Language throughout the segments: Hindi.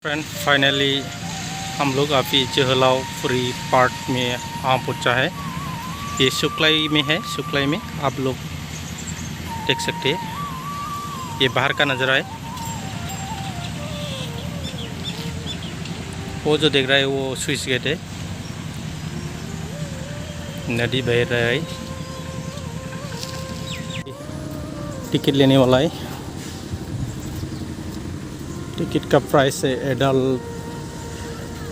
फ्रेंड फाइनली हम लोग अभी जहलाव फ्री पार्क में आ पहुंचा है। ये सुकलाई में है। सुकलाई में आप लोग देख सकते हैं, ये बाहर का नज़ारा है। वो जो देख रहा है वो स्विच गेट है, नदी बह रहा है। टिकट लेने वाला है। टिकट का प्राइस है एडल्ट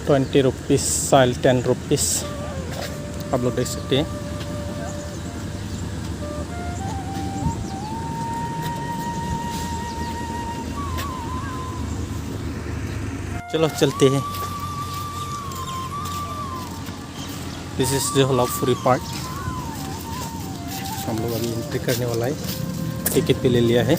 20 रुपीज़, चाइल्ड 10 रुपीज़। आप लोग देख सकते हैं। चलो चलते हैं। दिस इज जहलाव फ्री पार्क। हम लोग अभी एंट्री करने वाला है। टिकट भी ले लिया है।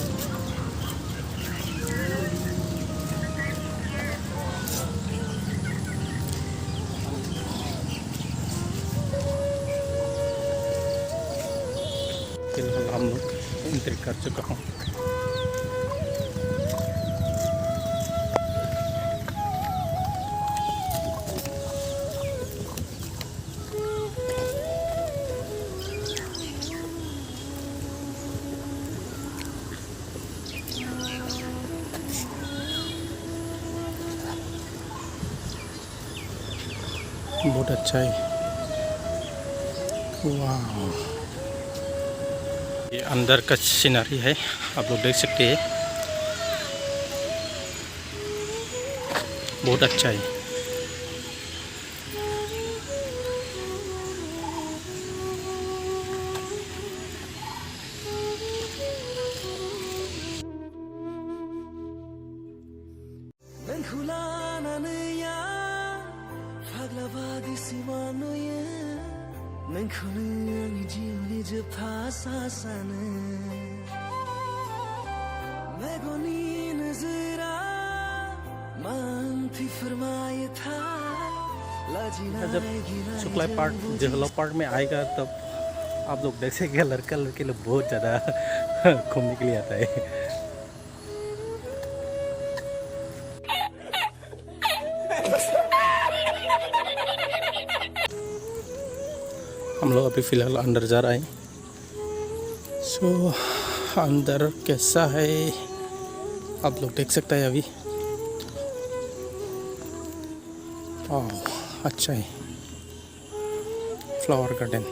फिलहाल हम लोग एंट्री कर चुका हूँ। बहुत अच्छा है। वाह, ये अंदर का सीनरी है, आप लोग देख सकते हैं। बहुत अच्छा है। जब सुकलाई पार्क जहलाव पार्क में आएगा तब आप लोग देख सकेंगे लड़का लड़के लोग बहुत ज़्यादा घूमने के लिए आता है। हम लोग अभी फ़िलहाल अंदर जा रहे हैं। सो अंदर कैसा है आप लोग देख सकते हैं अभी। अच्छा है। फ्लावर गार्डन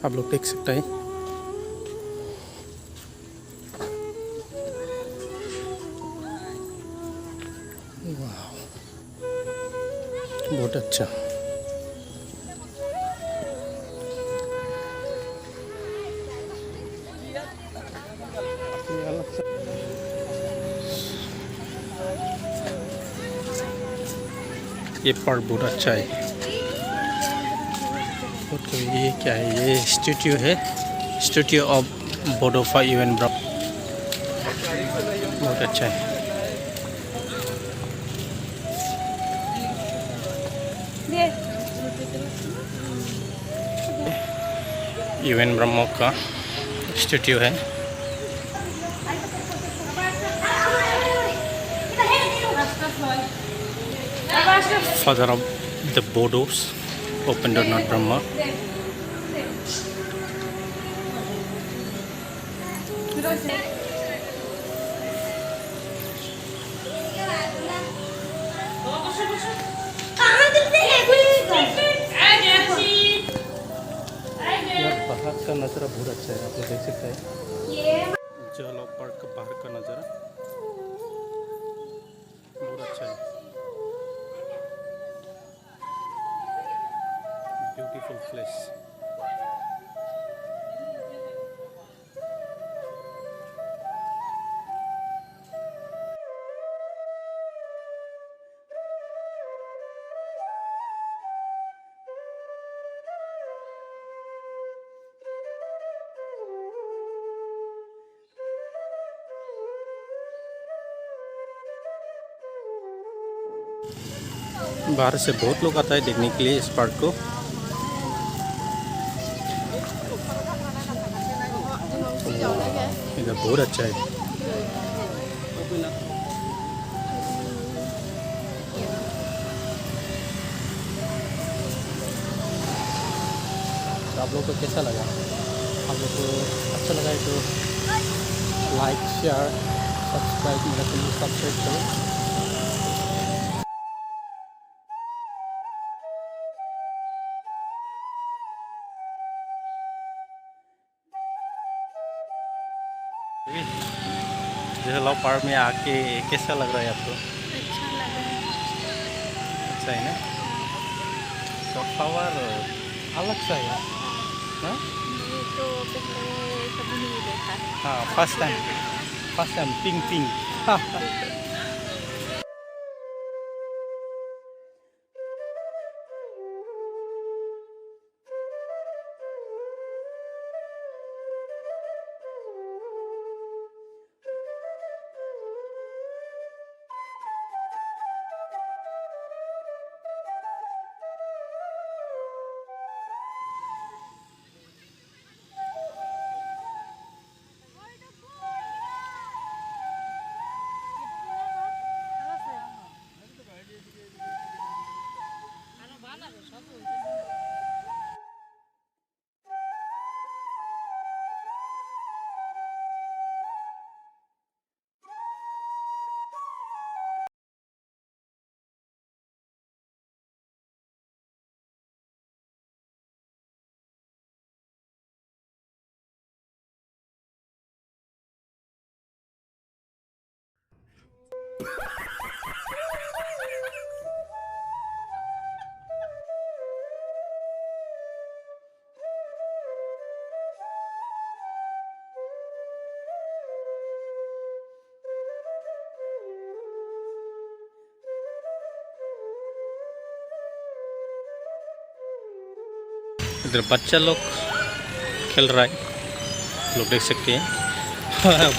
आप लोग देख सकते हैं। वाह, बहुत अच्छा। ये पार्क बहुत अच्छा है। और तो ये क्या है, ये स्टैट्यू है, स्टैट्यू ऑफ बोडोफा यूएन ब्रह्म। बहुत अच्छा है। यूएन ब्रह्म का स्टैट्यू है। Father of the Bodos, Upendra-Nath Brahma. बाहर का नज़ारा बहुत अच्छा है, आप लोग देख सकते हैं। जहलाव पार्क का बाहर का नज़ारा बहुत अच्छा है। Beautiful place. बाहर से बहुत लोग आता है देखने के लिए इस पार्क को। इधर बहुत अच्छा है। आप लोग को कैसा लगा? आप लोग को अच्छा लगा है तो लाइक शेयर सब्सक्राइब मेरा चैनल सब्सक्राइब करो। जहलाव पार्क में आके कैसा लग रहा है आपको? अच्छा लगा है। अच्छा है ना? तो फ्लावर अलग सा है हाँ? ये तो पहले कभी नहीं देखा है। हाँ फर्स्ट टाइम पिंक पिंक इधर बच्चा लोग खेल रहा है, लोग देख सकते हैं।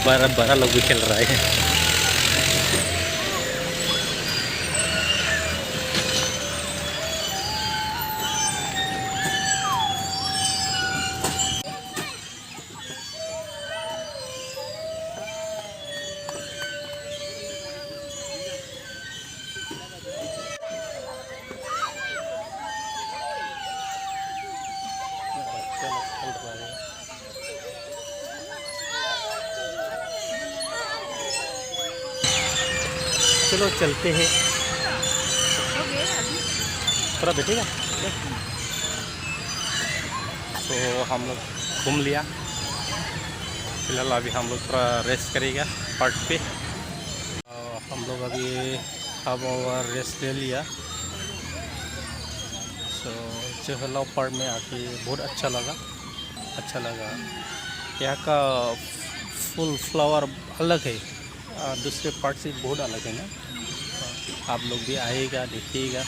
बड़ा बड़ा लोग भी खेल रहा है। बच्चा लोग खेल रहा है। चलो चलते हैं, थोड़ा बैठेगा तो हम लोग घूम लिया। फिलहाल अभी हम लोग थोड़ा रेस्ट करेगा पार्क पे। हम लोग अभी हाफ आवर रेस्ट ले लिया। तो जहलाव पार्क में आके बहुत अच्छा लगा। यहाँ का फुल फ्लावर अलग है, दूसरे पार्क से बहुत अलग है ना। आप लोग भी आएगा देखिएगा।